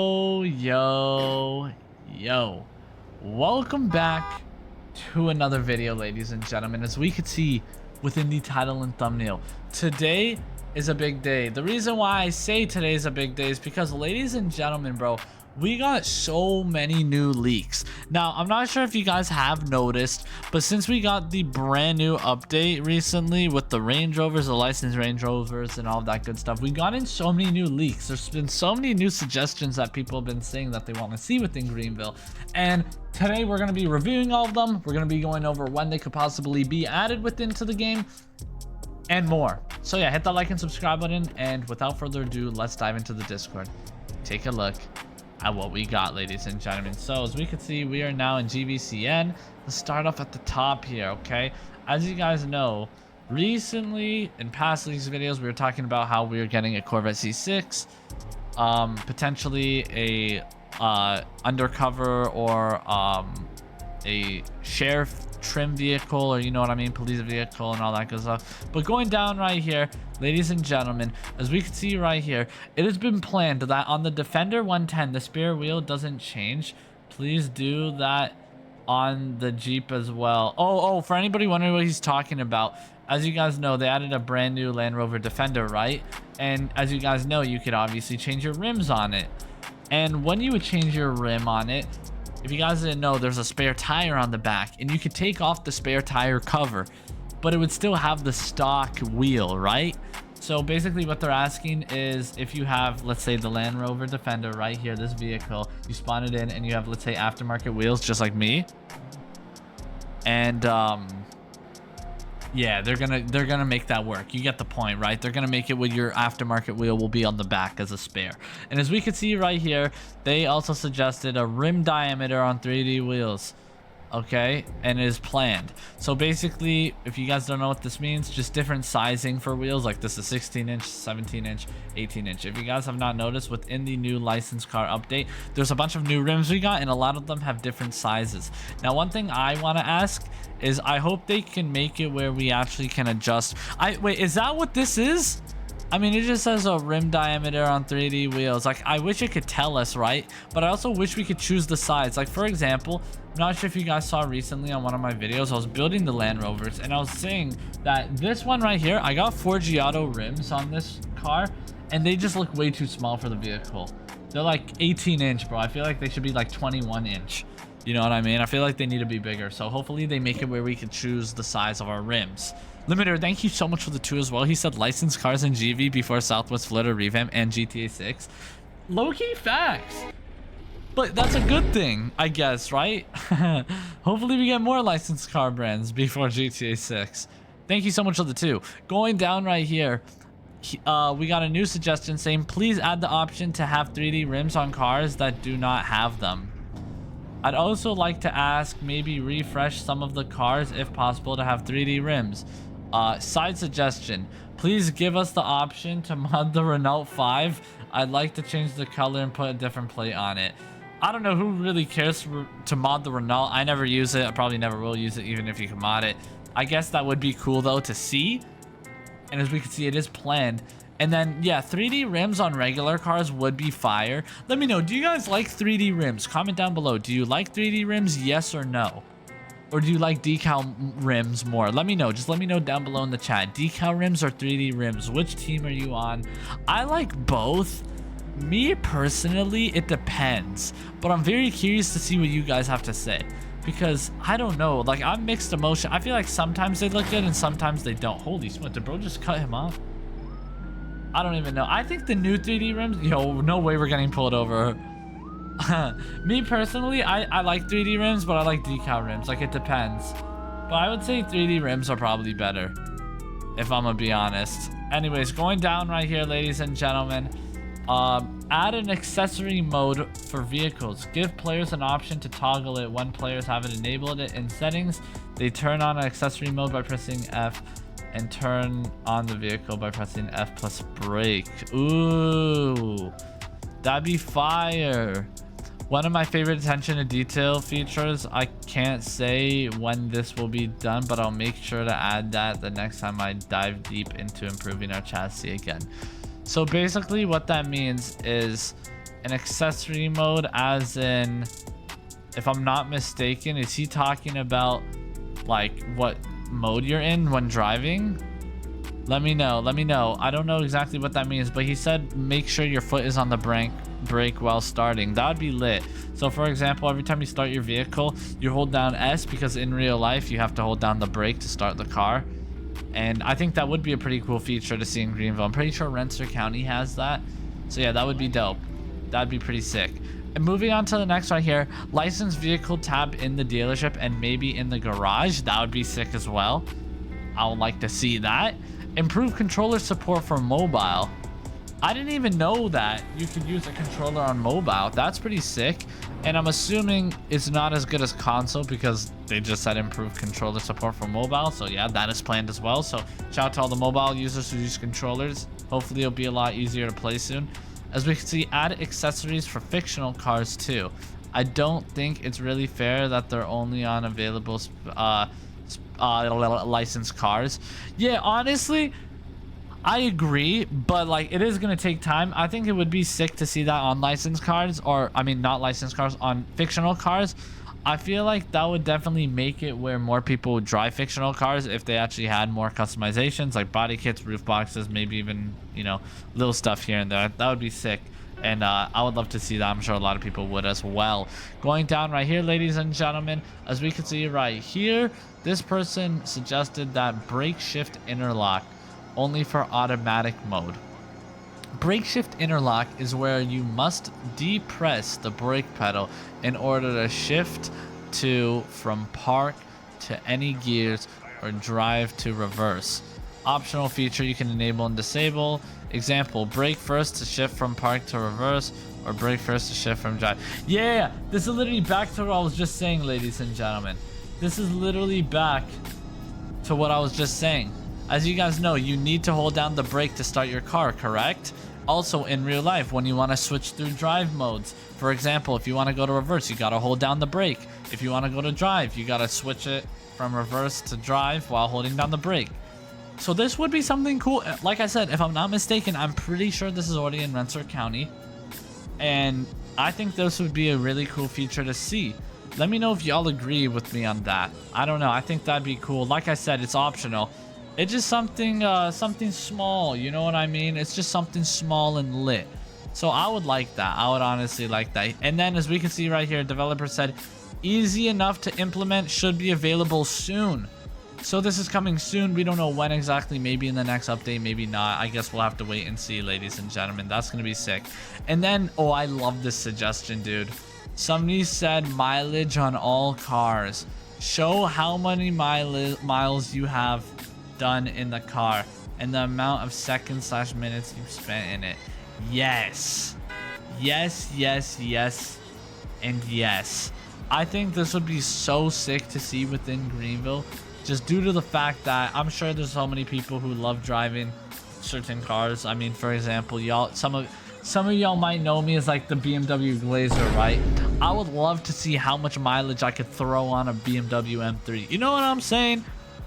Oh, yo. Welcome back to another video, ladies and gentlemen. As we could see within the title and thumbnail, today is a big day. The reason why I say today is a big day is because, ladies and gentlemen, bro, we got so many new leaks. Now, I'm not sure if you guys have noticed, but since we got the brand new update recently with the Range Rovers, the licensed Range Rovers and all that good stuff, we got in so many new leaks. There's been so many new suggestions that people have been saying that they want to see within Greenville. And today we're going to be reviewing all of them. We're going to be going over when they could possibly be added into the game and more. So yeah, hit that like and subscribe button. And without further ado, let's dive into the Discord. Take a look at what we got, ladies and gentlemen. So as we can see, we are now in GVCN. Let's start off at the top here. Okay, as you guys know, recently in past leaks videos, we were talking about how we are getting a Corvette C6, potentially a undercover or a sheriff trim vehicle, or you know what I mean, police vehicle and all that good stuff. But going down right here, ladies and gentlemen, as we can see right here, it has been planned that on the Defender 110 the spare wheel doesn't change. Please do that on the Jeep as well. Oh, for anybody wondering what he's talking about, as you guys know, they added a brand new Land Rover Defender, right? And as you guys know, you could obviously change your rims on it. And when you would change your rim on it, if you guys didn't know, there's a spare tire on the back, and you could take off the spare tire cover, but it would still have the stock wheel, right? So basically what they're asking is, if you have, let's say, the Land Rover Defender right here, this vehicle, you spawn it in and you have, let's say, aftermarket wheels just like me, and yeah, they're gonna make that work. You get the point, right? They're gonna make it where your aftermarket wheel will be on the back as a spare. And as we can see right here, they also suggested a rim diameter on 3D wheels. Okay, and it is planned. So basically, if you guys don't know what this means, just different sizing for wheels. Like this is 16-inch, 17-inch, 18-inch. If you guys have not noticed, within the new licensed car update, there's a bunch of new rims we got, and a lot of them have different sizes. Now, one thing I want to ask is, I hope they can make it where we actually can adjust. Wait, is that what this is? I mean, it just says a rim diameter on 3D wheels. Like, I wish it could tell us, right? But I also wish we could choose the size. Like, for example, I'm not sure if you guys saw recently on one of my videos, I was building the Land Rovers, and I was saying that this one right here, I got 4 Giotto rims on this car, and they just look way too small for the vehicle. They're like 18-inch, bro. I feel like they should be like 21-inch. You know what I mean? I feel like they need to be bigger. So hopefully they make it where we can choose the size of our rims. Limiter, thank you so much for the 2 as well. He said licensed cars in GV before Southwest Florida revamp and GTA 6. Low-key facts. But that's a good thing, I guess, right? Hopefully we get more licensed car brands before GTA 6. Thank you so much for the 2. Going down right here, we got a new suggestion saying, please add the option to have 3D rims on cars that do not have them. I'd also like to ask, maybe refresh some of the cars if possible to have 3D rims. Side suggestion, please give us the option to mod the Renault 5. I'd like to change the color and put a different plate on it. I don't know who really cares to mod the Renault. I never use it. I probably never will use it, even if you can mod it. I guess that would be cool though to see. And as we can see, it is planned. And then, yeah, 3D rims on regular cars would be fire. Let me know, do you guys like 3D rims? Comment down below. Do you like 3D rims, yes or no? Or do you like decal rims more? Let me know. Just let me know down below in the chat. Decal rims or 3D rims? Which team are you on? I like both. Me, personally, it depends. But I'm very curious to see what you guys have to say. Because, I don't know. Like, I'm mixed emotion. I feel like sometimes they look good and sometimes they don't. Holy smokes, did bro just cut him off? I don't even know. I think the new 3D rims... Yo, no way we're getting pulled over. Me personally, I like 3D rims, but I like decal rims. Like, it depends. But I would say 3D rims are probably better, if I'm gonna be honest. Anyways, going down right here, ladies and gentlemen. Add an accessory mode for vehicles. Give players an option to toggle it when players haven't enabled it in settings. They turn on an accessory mode by pressing F and turn on the vehicle by pressing F plus brake. Ooh, that'd be fire. One of my favorite attention to detail features. I can't say when this will be done, but I'll make sure to add that the next time I dive deep into improving our chassis again. So basically what that means is An accessory mode, as in, if I'm not mistaken, is he talking about like what mode you're in when driving? Let me know. Let me know. I don't know exactly what that means, but he said make sure your foot is on the brake while starting. That would be lit. So for example, every time you start your vehicle, you hold down S, because in real life you have to hold down the brake to start the car. And I think that would be a pretty cool feature to see in Greenville. I'm pretty sure Rensselaer County has that. So yeah, that would be dope. That'd be pretty sick. And moving on to the next one here, licensed vehicle tab in the dealership and maybe in the garage. That would be sick as well. I would like to see that. Improve controller support for mobile. I didn't even know that you could use a controller on mobile. That's pretty sick. And I'm assuming it's not as good as console, because they just said improve controller support for mobile. So yeah, that is planned as well. So shout out to all the mobile users who use controllers. Hopefully it'll be a lot easier to play soon. As we can see, add accessories for fictional cars too. I don't think it's really fair that they're only on available licensed cars. Yeah, honestly, I agree, but like it is gonna take time. I think it would be sick to see that on licensed cars, or I mean not licensed cars, on fictional cars. I feel like that would definitely make it where more people would drive fictional cars if they actually had more customizations, like body kits, roof boxes, maybe even, you know, little stuff here and there. That would be sick. And I would love to see that. I'm sure a lot of people would as well. Going down right here, ladies and gentlemen, as we can see right here, this person suggested that brake shift interlock only for automatic mode. Brake shift interlock is where you must depress the brake pedal in order to shift from park to any gears or drive to reverse. Optional feature you can enable and disable. Example, brake first to shift from park to reverse, or brake first to shift from drive. Yeah, this is literally back to what I was just saying, ladies and gentlemen. This is literally back to what I was just saying. As you guys know, you need to hold down the brake to start your car, correct? Also, in real life, when you want to switch through drive modes, for example, if you want to go to reverse, you got to hold down the brake. If you want to go to drive, you got to switch it from reverse to drive while holding down the brake. So this would be something cool. Like I said, if I'm not mistaken, I'm pretty sure this is already in Rensselaer County. And I think this would be a really cool feature to see. Let me know if y'all agree with me on that. I don't know. I think that'd be cool. Like I said, it's optional. It's just something small, you know what I mean? It's just something small and lit. So I would like that. I would honestly like that. And then as we can see right here, developer said, easy enough to implement, should be available soon. So this is coming soon. We don't know when exactly. Maybe in the next update, maybe not. I guess we'll have to wait and see, ladies and gentlemen. That's going to be sick. And then, oh, I love this suggestion, dude. Somebody said mileage on all cars. Show how many miles you have done in the car and the amount of seconds/minutes you've spent in it. Yes, yes, yes, yes, and yes. I think this would be so sick to see within Greenville, just due to the fact that I'm sure there's so many people who love driving certain cars. I mean, for example, y'all, some of y'all might know me as like the BMW Glazer, right? I would love to see how much mileage I could throw on a BMW M3. You know what I'm saying?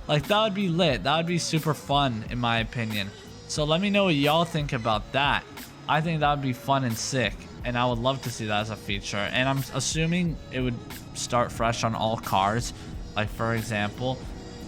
Like, that would be lit. That would be super fun, in my opinion. So let me know what y'all think about that. I think that would be fun and sick, and I would love to see that as a feature. And I'm assuming it would start fresh on all cars, like for example.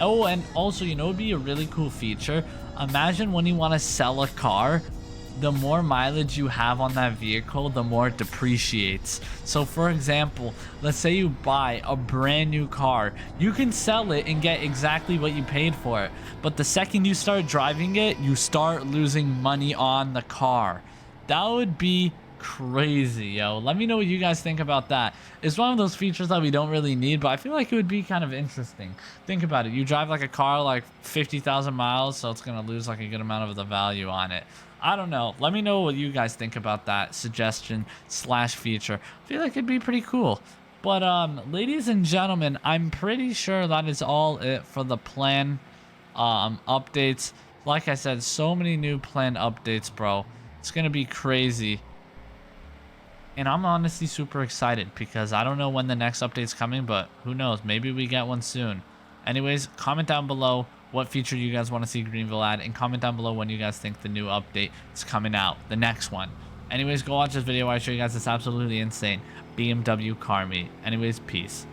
Oh, and also, you know, it would be a really cool feature. Imagine when you want to sell a car, the more mileage you have on that vehicle, the more it depreciates. So for example, let's say you buy a brand new car, you can sell it and get exactly what you paid for it, but the second you start driving it, you start losing money on the car. That would be crazy, yo. Let me know what you guys think about that. It's one of those features that we don't really need, but I feel like it would be kind of interesting. Think about it. You drive like a car like 50,000 miles, so it's gonna lose like a good amount of the value on it. I don't know. Let me know what you guys think about that suggestion/feature. I feel like it'd be pretty cool. But ladies and gentlemen, I'm pretty sure that is all it for the plan updates. Like I said, so many new plan updates, bro. It's gonna be crazy. And I'm honestly super excited because I don't know when the next update's coming, but who knows? Maybe we get one soon. Anyways, comment down below what feature you guys want to see Greenville add, and comment down below when you guys think the new update is coming out, the next one. Anyways, go watch this video where I show you guys this absolutely insane BMW car meet. Anyways, peace.